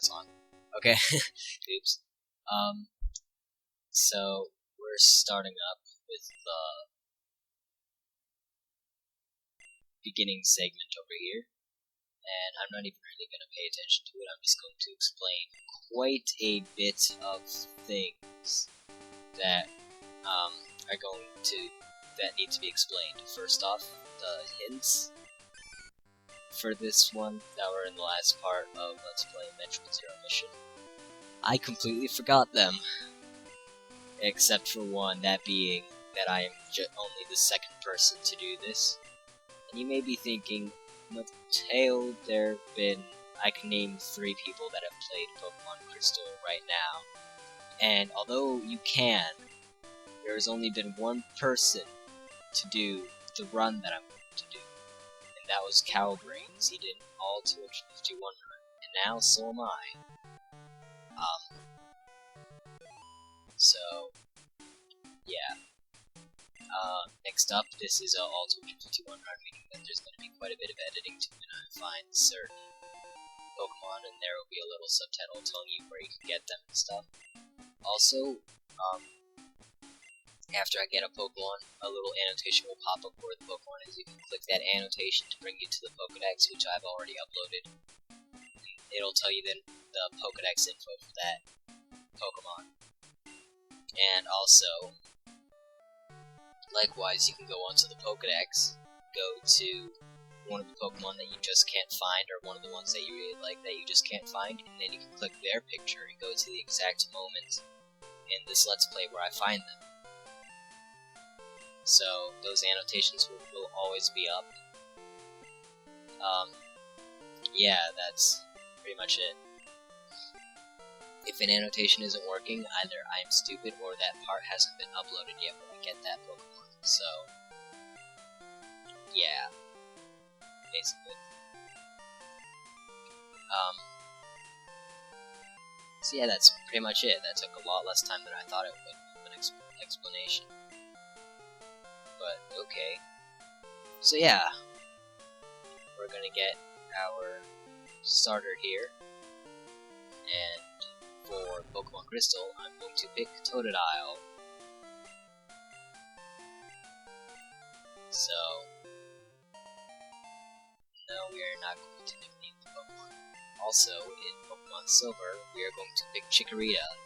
that's on. Okay. Oops. So we're starting up with the beginning segment over here, and I'm not even really going to pay attention to it. I'm just going to explain quite a bit of things that that need to be explained. First off, the hints for this one that were in the last part of Let's Play Metroid Zero Mission. I completely forgot them, except for one, that being that I am only the second person to do this. And you may be thinking, Mateo, I can name 3 people that have played Pokemon Crystal right now. And although you can, there has only been one person to do the run that I'm going to do. And that was Calbrains. He did all 251 run. And now so am I. So, yeah. Next up, this is all 251 run, meaning that there's going to be quite a bit of editing to find certain Pokemon, and there will be a little subtitle telling you where you can get them and stuff. Also, after I get a Pokemon, a little annotation will pop up where the Pokemon is. You can click that annotation to bring you to the Pokedex, which I've already uploaded. It'll tell you then the Pokedex info for that Pokemon. And also, likewise, you can go onto the Pokedex, go to one of the Pokemon that you just can't find, or one of the ones that you really like that you just can't find, and then you can click their picture and go to the exact moment in this Let's Play where I find them. So, those annotations will always be up. Yeah, that's pretty much it. If an annotation isn't working, either I'm stupid or that part hasn't been uploaded yet when I get that Pokemon. So, yeah, basically. So yeah, that's pretty much it. That took a lot less time than I thought it would with an explanation. But, okay. So yeah, we're gonna get our starter here. And for Pokemon Crystal, I'm going to pick Totodile. So, no, we are not going to nickname the Pokemon. Also, in Pokemon Silver, we are going to pick Chikorita.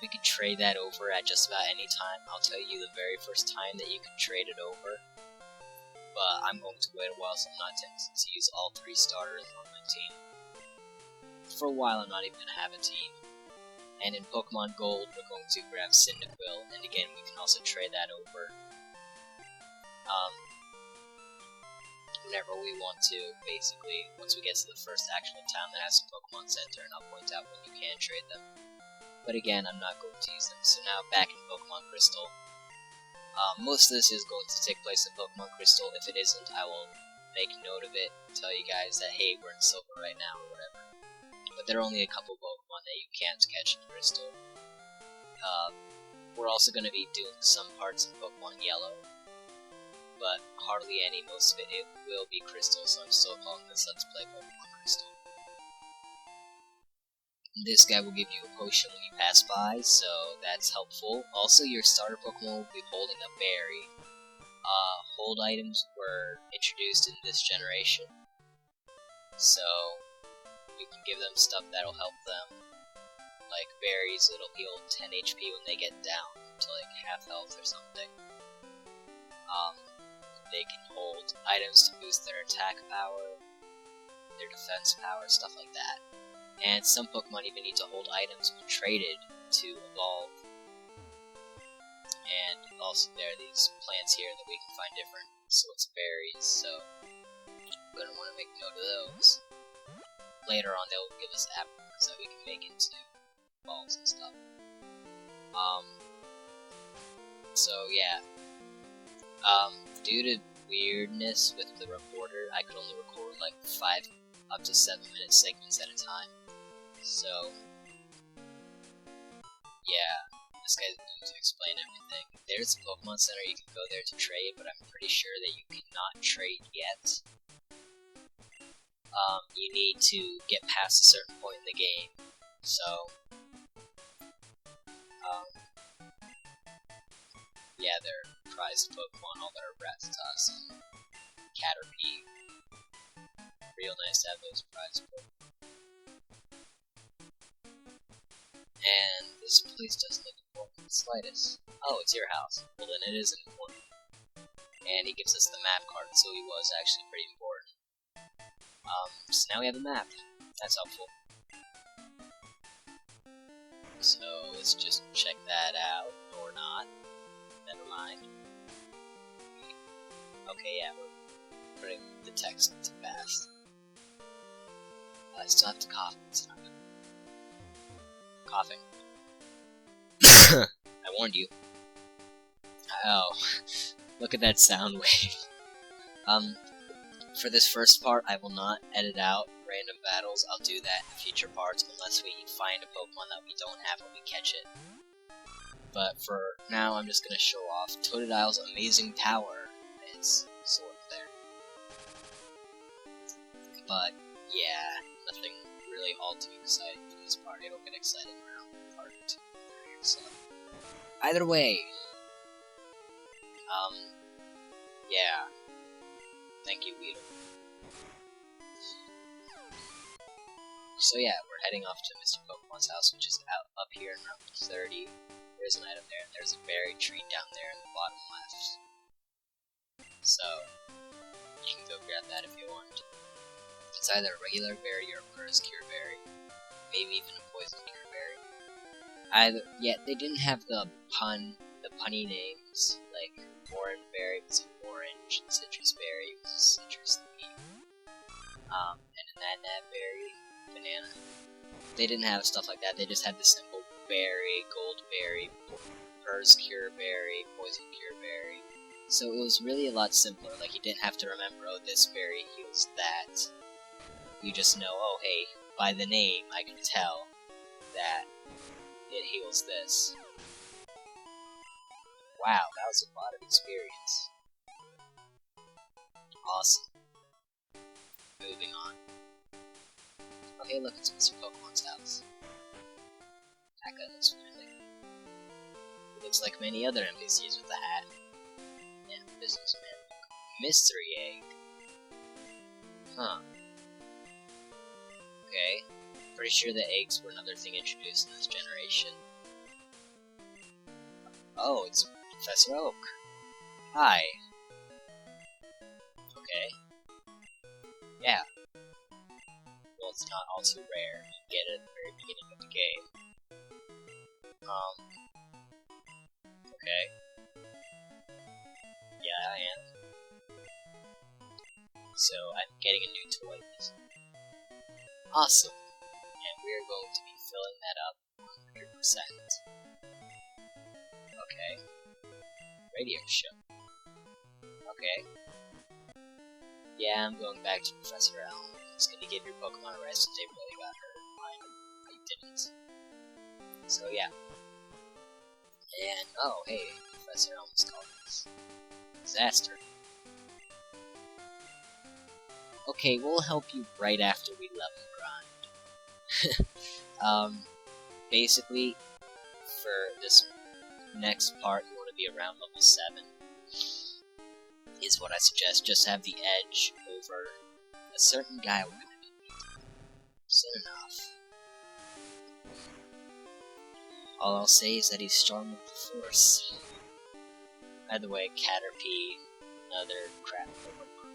We can trade that over at just about any time. I'll tell you the very first time that you can trade it over. But I'm going to wait a while so I'm not tempted to use all 3 starters on my team. For a while, I'm not even going to have a team. And in Pokemon Gold, we're going to grab Cyndaquil, and again, we can also trade that over whenever we want to, basically, once we get to the first actual town that has a Pokemon Center, and I'll point out when you can trade them. But again, I'm not going to use them. So now, back in Pokemon Crystal, most of this is going to take place in Pokemon Crystal. If it isn't, I will make note of it, tell you guys that, hey, we're in Silver right now, or whatever. But there are only a couple Pokemon that you can't catch in Crystal. We're also going to be doing some parts in Pokemon Yellow, but hardly any. Most of it will be Crystal, so I'm still calling this Let's Play Pokemon Crystal. This guy will give you a potion when you pass by, so that's helpful. Also, your starter Pokemon will be holding a berry. Hold items were introduced in this generation, so you can give them stuff that'll help them. Like berries, it'll heal 10 HP when they get down to like half health or something. They can hold items to boost their attack power, their defense power, stuff like that. And some Pokemon even need to hold items when traded to evolve. And also there are these plants here that we can find different sorts of berries, so we're going to want to make note of those. Later on they'll give us apricots that we can make into balls and stuff. So yeah. Due to weirdness with the recorder, I could only record like 5 up to 7 minute segments at a time. So yeah, this guy's going to explain everything. There's a Pokemon Center, you can go there to trade, but I'm pretty sure that you cannot trade yet. you need to get past a certain point in the game. So, yeah, they're prized Pokemon, all that are Rattatas and Caterpie. Real nice to have those prized Pokemon. And this place doesn't look important in the slightest. Oh, it's your house. Well, then it isn't important. And he gives us the map card, so he was actually pretty important. So now we have a map. That's helpful. So let's just check that out, or not. Never mind. Okay, yeah, we're putting the text into fast. I still have to cough. It's not good. Coughing. I warned you. Oh, look at that sound wave. For this first part, I will not edit out random battles. I'll do that in future parts unless we find a Pokemon that we don't have when we catch it. But for now, I'm just gonna show off Totodile's amazing power. It's sort of there. But yeah, nothing really all too exciting for this part. It'll get exciting around part 2 or 3 or so. Either way, yeah. Thank you, Weedle. So yeah, we're heading off to Mr. Pokemon's house, which is up here in Route 30. There's an item there, and there's a berry tree down there in the bottom left. So, you can go grab that if you want. It's either a regular berry or a Burst Cure berry. Maybe even a Poison Cure berry. Yeah, they didn't have the punny names, like Orange berry was an orange, and Citrus berry was a citrus leaf. And a Nat berry, banana. They didn't have stuff like that, they just had the simple berry, gold berry, Burst Cure berry, Poison Cure berry. So it was really a lot simpler, like you didn't have to remember, oh, this berry heals that. You just know, oh hey, by the name I can tell that it heals this. Wow, that was a lot of experience. Awesome. Moving on. Okay, look, it's Mr. Pokemon's house. That guy looks familiar. He looks like many other NPCs with a hat. And businessman. Mystery egg. Huh. Okay. Pretty sure the eggs were another thing introduced in this generation. Oh, it's Professor Oak. Hi. Okay. Yeah. Well, it's not all too rare. You get it at the very beginning of the game. Okay. Yeah, I am. So, I'm getting a new toy. Awesome. And we're going to be filling that up 100%. Okay. Radio show. Okay. Yeah, I'm going back to Professor Elm. He's gonna give your Pokemon a rest if they really got hurt. Mine, they didn't. So yeah. And, oh, hey, Professor Elm is calling this. Disaster. Okay, we'll help you right after we level grind. Basically, for this next part, you want to be around level 7. Is what I suggest. Just have the edge over a certain guy we're gonna be meeting soon enough. All I'll say is that he's strong with the Force. By the way, Caterpie, another crap Pokemon.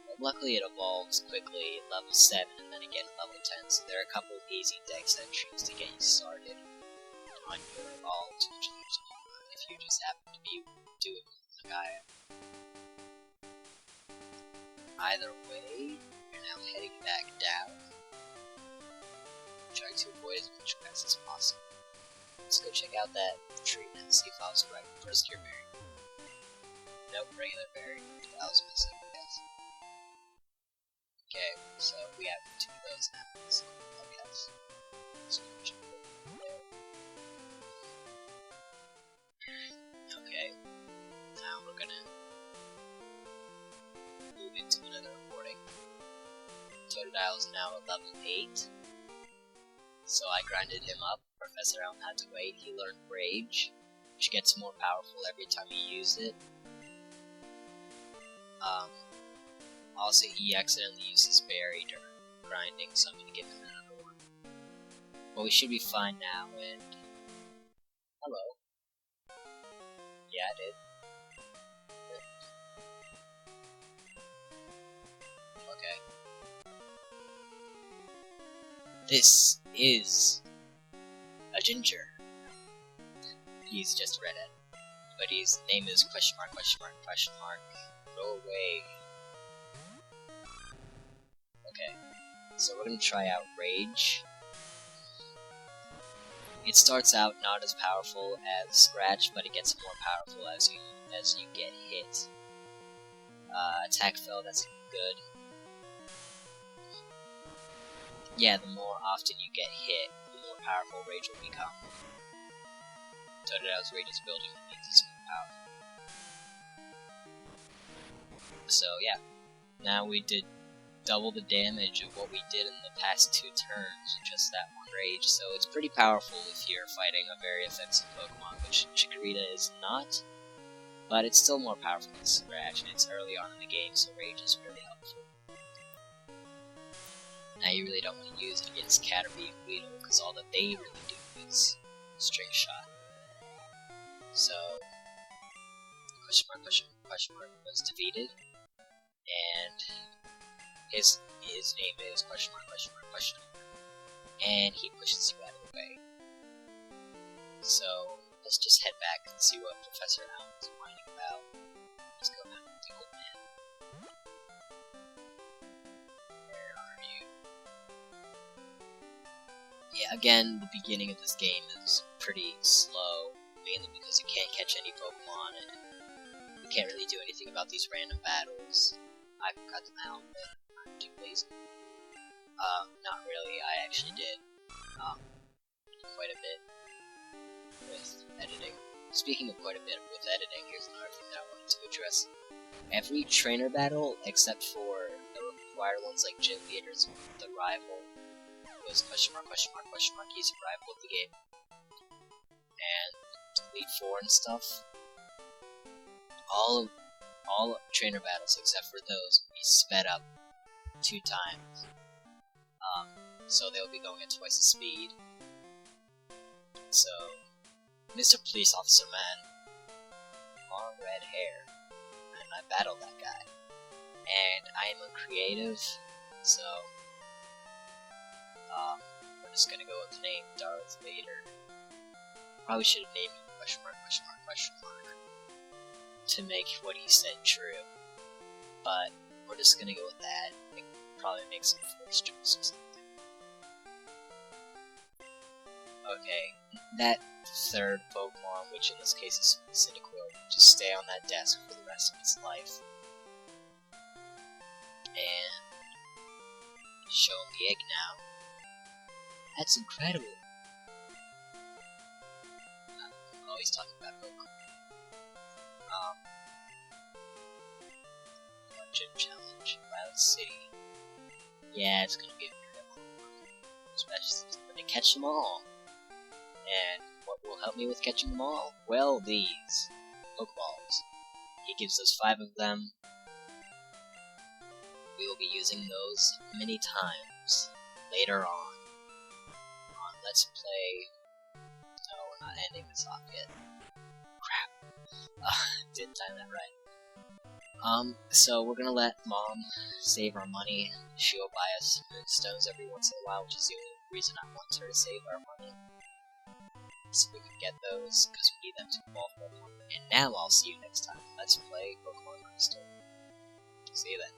But luckily it evolves quickly at level 7 and then again at level 10, so there are a couple of easy dex entries to get you started on your evolved Pokemon if you just happen to be doing the guy. Either way, you're now heading back down. Trying to avoid as much grass as possible. Let's go check out that tree and see if I was correct. Burst Cure berry. Nope, regular berry. I was missing, yes. Okay, so we have 2 of those now. So, yes. So check there. Okay. Now we're gonna move into another recording. Totodile's now at level 8. So I grinded him up. Professor Elm had to wait. He learned Rage, which gets more powerful every time you use it. Also, he accidentally uses Berry during grinding, so I'm going to give him another one. But we should be fine now, and... Hello. Yeah, I did. Okay. This is a ginger. He's just a redhead. But his name is question mark, question mark, question mark. Go away. Okay. So we're gonna try out Rage. It starts out not as powerful as Scratch, but it gets more powerful as you get hit. Attack fail, that's good. Yeah, the more often you get hit, the more powerful Rage will become. Totodile's Rage is building, it means it's more powerful. So yeah, now we did double the damage of what we did in the past 2 turns with just that one Rage, so it's pretty powerful if you're fighting a very offensive Pokemon, which Chikorita is not, but it's still more powerful than Scratch, and it's early on in the game, so Rage is really helpful. Now you really don't want to use it against Caterpie and Weedle, because all that they really do is String Shot. So, question mark, question mark was defeated, and his name is question mark, question mark, question mark, and he pushes you out of the way. So, let's just head back and see what Professor Allen is whining about. Let's go back with the old man. Where are you? Yeah, again, the beginning of this game is pretty slow, mainly because you can't catch any Pokemon, and you can't really do anything about these random battles. I can cut them out, but I'm too lazy. Not really, I actually did, quite a bit with editing. Speaking of quite a bit with editing, here's another thing that I wanted to address. Every trainer battle, except for the required ones like Gym Leaders, the rival, was question mark, question mark, question mark, he's a rival of the game. And Elite Four and stuff, all trainer battles except for those will be sped up 2 times. So they'll be going at twice the speed. So, Mr. Police Officer Man, long red hair, and I battled that guy. And I am uncreative, so we're just gonna go with the name Darth Vader. Probably should have named him question mark, question mark, question mark to make what he said true. But we're just gonna go with that. Probably make some force jokes or something. Okay, that third Pokemon, which in this case is Cyndaquil, will just stay on that desk for the rest of its life. And show him the egg now. That's incredible. Oh, he's talking about Pokemon. Gym challenge, Violet City. Yeah, it's gonna be incredible. Especially when they catch them all. And what will help me with catching them all? Well, these Pokeballs. He gives us 5 of them. We will be using those many times later on Let's Play. No, we're not ending this off yet. Crap. Didn't time that right. So we're gonna let Mom save our money. She'll buy us moonstones every once in a while, which is the only reason I want her to save our money. So we can get those, because we need them to evolve Pokemon. And now I'll see you next time. Let's play Pokemon Crystal. See you then.